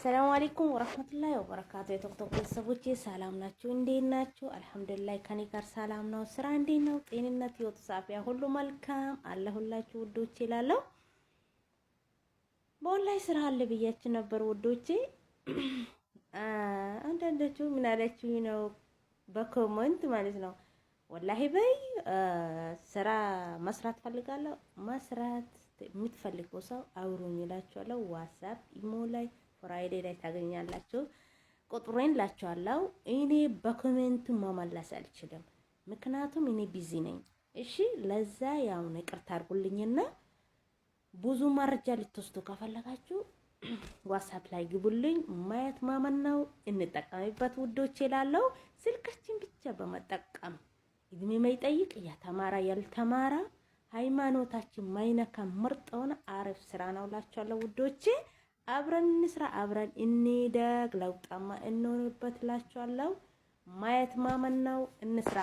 ሰላም አለይኩም ወራህመቱላሂ ወበረካቱ። የቶክቶክ ቤተሰቦቼ ሰላም ናችሁ? እንዴት ናችሁ? አልሐምዱሊላህ ከኔ ጋር ሰላም ነው። ስራ እንዴት ነው? ጤንነት፣ ህይወት፣ ሳፊያ ሁሉ መልካም አለሁላችሁ ውዶቼ እላለሁ። በኦንላይ ስራ አለ ብያችሁ ነበር ውዶቼ። አንዳንዶቹ ምን አላችሁ ነው በኮሜንት ማለት ነው። ወላሂ በይ ስራ መስራት ፈልጋለሁ። መስራት የምትፈልገው ሰው አውሩኝ እላችኋለሁ። ዋትስአፕ ኢሞ ላይ ፍራይዴ ላይ ታገኛላችሁ። ቁጥሬን ላችኋለሁ። እኔ በኮሜንት መመለስ አልችልም፣ ምክንያቱም እኔ ቢዚ ነኝ። እሺ ለዛ ያው ይቅርታ አድርጉልኝና ብዙ መረጃ ልትወስዱ ከፈለጋችሁ ዋትስአፕ ላይ ግቡልኝ። ማየት ማመን ነው። እንጠቀምበት ውዶች ይላለው። ስልካችን ብቻ በመጠቀም እድሜ ማይጠይቅ ያተማራ ያልተማራ ሃይማኖታችን ማይነካ ምርጥ ሆነ አሪፍ ስራ ነው ላችኋለሁ ውዶቼ። አብረን እንስራ፣ አብረን እንደግ፣ ለውጣማ እንሆንበት ላችኋለሁ። ማየት ማመን ነው። እንስራ።